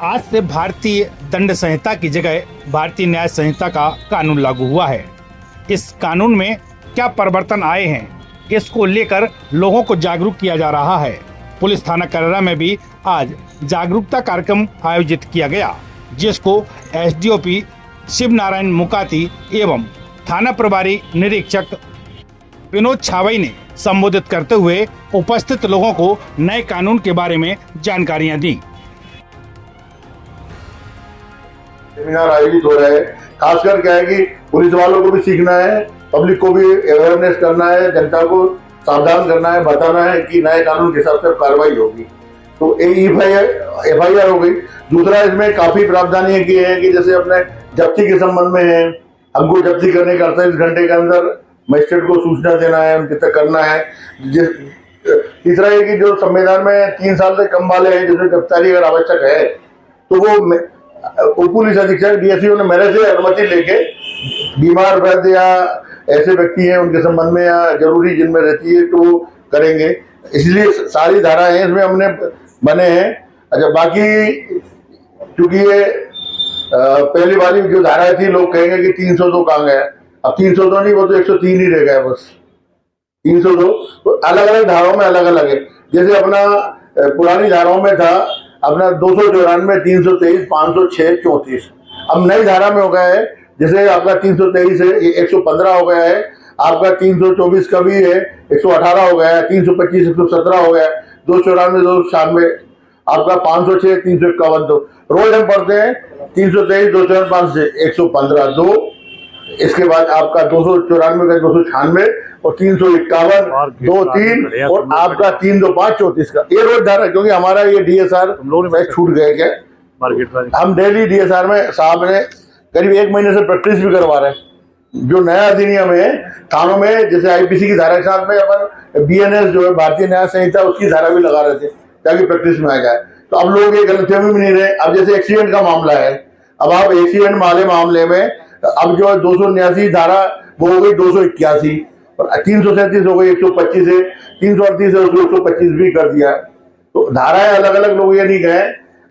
आज से भारतीय दंड संहिता की जगह भारतीय न्याय संहिता का कानून लागू हुआ है। इस कानून में क्या परिवर्तन आए हैं, इसको लेकर लोगों को जागरूक किया जा रहा है। पुलिस थाना करैरा में भी आज जागरूकता कार्यक्रम आयोजित किया गया, जिसको एसडीओपी शिव नारायण मुकाती एवं थाना प्रभारी निरीक्षक विनोद छावई ने संबोधित करते हुए उपस्थित लोगों को नए कानून के बारे में जानकारियां दी। सेमिनार आयोजित हो रहा है, खासकर क्या है कि पुलिस वालों को भी सीखना है, पब्लिक को भी अवेयरनेस करना है, जनता को सावधान करना है, बताना है कि नए कानून के हिसाब से कार्रवाई होगी। तो एफआईआर हो गई। दूसरा, इसमें काफी प्रावधान ये किए हैं कि जैसे अपने जब्ती के संबंध में है, हमको जब्ती करने का 48 घंटे के अंदर मजिस्ट्रेट को सूचना देना है, उनके तक करना है। तीसरा ये कि जो संविधान में 3 साल से कम वाले हैं जिसमें गिरफ्तारी अगर आवश्यक है तो वो उप पुलिस अधीक्षक डीएसपी ने मेरे से अनुमति लेके बीमार वैद या ऐसे व्यक्ति हैं उनके संबंध में या जरूरी जिनमें रहती है तो वो करेंगे। इसलिए सारी धाराएं हैं इसमें हमने बने हैं। अच्छा, बाकी चूंकि ये पहली वाली जो धाराएं थी, लोग कहेंगे कि 302 कहाँ गया। अब 302 नहीं, वो तो 103 ही रह गया बस। 302 तो अलग अलग धाराओं में अलग अलग है। जैसे अपना पुरानी धाराओं में था अपना 294, 323, 506, 34। अब नई धारा में हो गया है, जैसे आपका 323 है, 115 हो गया है, आपका 324 का भी है, 118 हो गया है, 325, 117 हो गया है, 294, 296, आपका 506, 351। तो रोज हम पढ़ते हैं 323, 295 से 115 2, इसके बाद आपका 294 का 296 और 351 2 3 और आपका 325 34 का ये रोज धारा। क्योंकि हमारा ये डीएसआर छूट गए क्या, हम डेली डीएसआर में साहब ने करीब 1 महीने से प्रैक्टिस भी करवा रहे हैं। जो नया अधिनियम है थानों में, जैसे आईपीसी की धारा के साथ में अपन बीएनएस जो है भारतीय न्याय संहिता उसकी धारा भी लगा रहे थे ताकि प्रैक्टिस में आ जाए। तो अब लोग ये गलतफहमी में नहीं रहे। अब जैसे एक्सीडेंट का मामला है, अब आप एक्सीडेंट वाले मामले में अब जो 279 धारा वो हो गई 281 और 337 हो गई 125 है, 338 है उसको 125 भी कर दिया। तो धाराएं अलग अलग लोग ये नहीं कहे।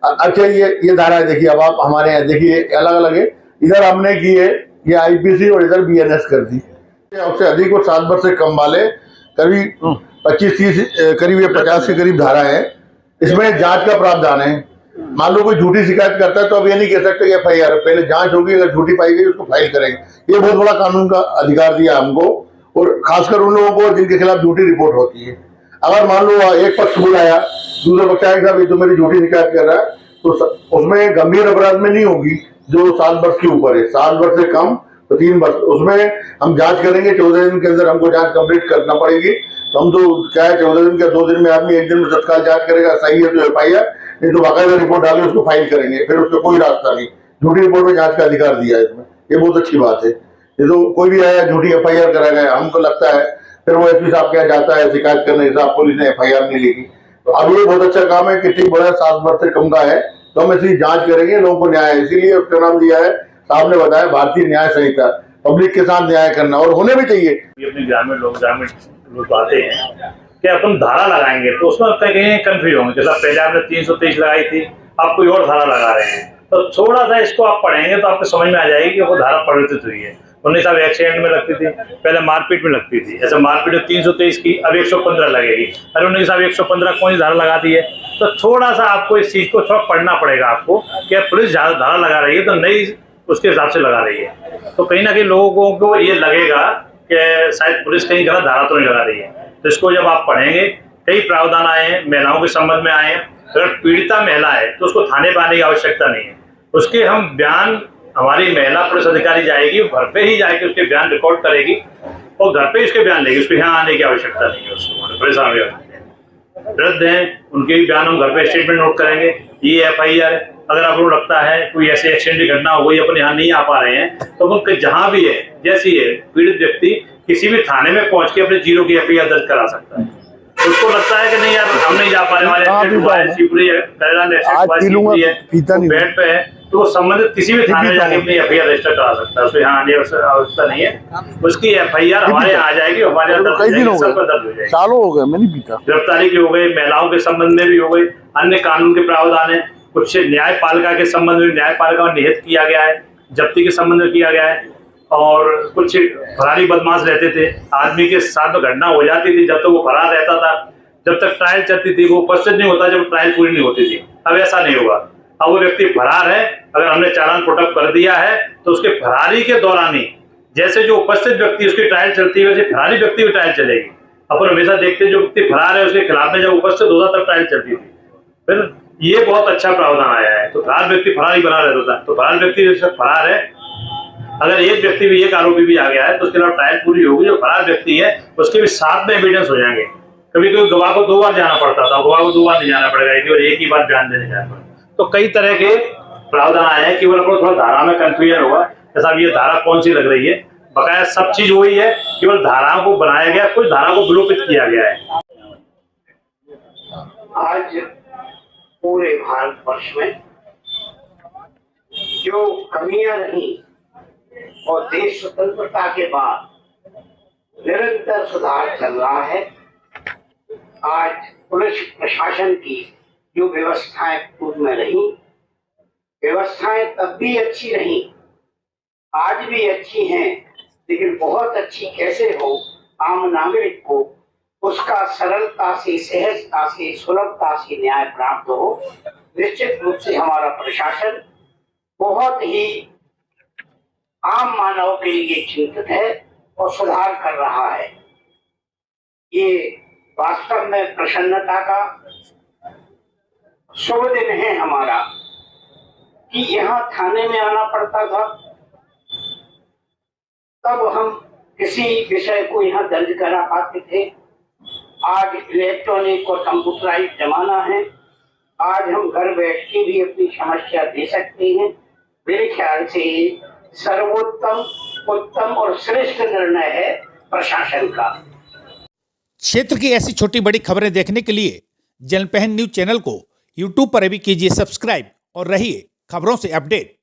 अच्छा, ये धाराएं देखिए, अब आप हमारे यहाँ देखिए अलग अलग है। इधर हमने की है ये आईपीसी और इधर बीएनएस कर दी। उससे अधिक और 7 वर्ष से कम वाले करीब 25-30 करीब ये 50 के करीब धारा है। इसमें जांच का प्रावधान है। मान लो कोई झूठी शिकायत करता है तो अब ये नहीं कह सकते एफआईआर, पहले जांच होगी, अगर झूठी पाई गई उसको फाइल करेंगे। ये बहुत बड़ा कानून का अधिकार दिया हमको, और खासकर उन लोगों को जिनके खिलाफ झूठी रिपोर्ट होती है। अगर मान लो एक पक्ष बुलाया, दूसरा पक्ष आएगा भाई तो मेरी झूठी शिकायत कर रहा है, तो उसमें गंभीर अपराध में नहीं होगी जो 7 वर्ष के ऊपर है। 7 वर्ष से कम तो 3 वर्ष, उसमें हम जांच करेंगे। 14 दिन के अंदर हमको जांच कंप्लीट करना पड़ेगी। तो हम तो क्या है 14 दिन का 2 दिन में आदमी 1 दिन में तत्काल जांच करेगा, सही है तो एफआईआर, नहीं तो बाकायदा रिपोर्ट डाल के उसको फाइल करेंगे। फिर उसका कोई रास्ता नहीं, झूठी रिपोर्ट में जांच का अधिकार दिया है इसमें। ये बहुत अच्छी बात है। ये तो कोई भी आया झूठी एफआईआर करा गया, हमको लगता है फिर वो एसपी साहब के यहाँ जाता है शिकायत करने, साहब पुलिस ने एफआईआर नहीं लिखी। तो अब ये बहुत अच्छा काम है कि ठीक बड़ा 7 वर्ष से कम का है तो हम ऐसी जांच करेंगे, लोगों को न्याय, इसीलिए उसका नाम दिया है, साहब ने बताया भारतीय न्याय संहिता। पब्लिक के साथ न्याय करना और होने भी चाहिए। अपने ग्रामीण लोग आते हैं कि अपन धारा लगाएंगे तो उसमें कहीं कंफ्यूज होंगे। जैसा पहले आपने 323 लगाई थी, आप कोई और धारा लगा रहे हैं, तो थोड़ा सा इसको आप पढ़ेंगे तो आपको समझ में आ जाएगी कि वो धारा परिवर्तित हुई है। उन्नीस साहब एक्सीडेंट में लगती थी, पहले मारपीट में लगती थी। ऐसे मारपीट में 323 की अब 115 लगेगी। अरे उन्नीस साहब 115 कौन सी धारा लगा दी है। तो थोड़ा सा आपको इस चीज को थोड़ा पढ़ना पड़ेगा आपको कि पुलिस धारा लगा रही है तो नई उसके हिसाब से लगा रही है। तो कहीं ना कहीं लोगों को ये लगेगा कि शायद पुलिस कहीं गलत धारा तो नहीं लगा रही है। तो इसको जब आप पढ़ेंगे, कई प्रावधान आए हैं महिलाओं के संबंध में आए हैं। अगर पीड़िता महिला है तो उसको थाने पर आने की आवश्यकता नहीं है। उसके हम बयान, हमारी महिला पुलिस अधिकारी जाएगी, घर पे ही जाएगी, उसके बयान रिकॉर्ड करेगी और घर पे उसके बयान लेगी। उसको यहाँ आने की आवश्यकता नहीं है, उसको परेशान हो जाते हैं। वृद्ध हैं, उनके बयान हम घर पे स्टेटमेंट नोट करेंगे। ये एफआईआर है। अगर आपको लगता है कोई ऐसे एक्सीडेंट की घटना हो गई, अपन यहाँ नहीं आ पा रहे हैं, तो अपन जहाँ भी है, जैसी है पीड़ित व्यक्ति किसी भी थाने में पहुंच के अपने 0 की एफआईआर दर्ज करा सकता है। उसको लगता है कि नहीं यार हम नहीं जा पा रहे, हमारे शिवपुरी है, बेड पे है, तो वो संबंधित किसी भी थाने जाके अपनी एफआईआर रजिस्टर करा सकता है। उसको यहाँ आने की आवश्यकता नहीं है। उसकी एफआईआर हमारे यहाँ आ जाएगी, हमारे यहाँ दर्ज हो जाएगी। सालों हो गए मैं नहीं पीता। गिरफ्तारी की हो गई, महिलाओं के संबंध में भी हो गई, अन्य कानून के प्रावधान है। कुछ न्यायपालिका के संबंध में न्यायपालिका में निहित किया गया है, जब्ती के संबंध में किया गया है। और कुछ फरारी बदमाश रहते थे, आदमी के साथ में घटना हो जाती थी, जब तक वो फरार रहता था, जब तक ट्रायल चलती थी, वो उपस्थित नहीं होता जब ट्रायल पूरी नहीं होती थी। अब ऐसा नहीं होगा, अब वो व्यक्ति फरार है, अगर हमने चालान पुटअप कर दिया है तो उसके फरारी के दौरान ही जैसे जो उपस्थित व्यक्ति उसकी ट्रायल चलती है, वैसे फरारी व्यक्ति की ट्रायल चलेगी। अपन हमेशा देखते हैं जो व्यक्ति फरार है उसके खिलाफ में जब उपस्थित होता तब ट्रायल चलती थी। फिर ये बहुत अच्छा प्रावधान आया है, तो फरार व्यक्ति फरार ही बना रहता था। तो फरार व्यक्ति जैसे फरार है, अगर एक व्यक्ति भी, एक आरोपी भी आ गया है तो उसके खिलाफ ट्रायल पूरी होगी। जो फरार व्यक्ति है उसके भी साथ में एविडेंस हो जाएंगे। कभी कभी गवाह को 2 बार जाना पड़ता था, गवाह को 2 बार नहीं जाना पड़ेगा, केवल एक ही बार बयान देने जाना पड़ेगा। तो कई तरह के प्रावधान आए हैं, केवल आपको थोड़ा धारा में कंफ्यूजन होगा, जैसा अब ये धारा कौन सी लग रही है, बकाया सब चीज वही है, केवल धाराओं को बनाया गया, कुछ धारा को विलोपित किया गया है। आज पूरे भारतवर्ष में जो कमियां रही और देश स्वतंत्रता के बाद निरंतर सुधार चल रहा है। आज पुलिस प्रशासन की जो व्यवस्थाएं पूर्व में रही, व्यवस्थाएं तब भी अच्छी रही, आज भी अच्छी हैं, लेकिन बहुत अच्छी कैसे हो, आम नागरिक को उसका सरलता से, सहजता से, सुलभता से न्याय प्राप्त हो। निश्चित रूप से हमारा प्रशासन बहुत ही आम मानव के लिए चिंतित है और सुधार कर रहा है। ये वास्तव में प्रसन्नता का शुभ दिन है हमारा कि यहाँ थाने में आना पड़ता था, तब हम किसी विषय को यहाँ दर्ज करा पाते थे। आज इलेक्ट्रॉनिक और कंप्यूटराइज जमाना है, आज हम घर बैठ के भी अपनी समस्या दे सकते हैं। मेरे ख्याल से सर्वोत्तम, उत्तम और श्रेष्ठ निर्णय है प्रशासन का। क्षेत्र की ऐसी छोटी बड़ी खबरें देखने के लिए जनपहन न्यूज चैनल को यूट्यूब पर भी कीजिए सब्सक्राइब और रहिए खबरों से अपडेट।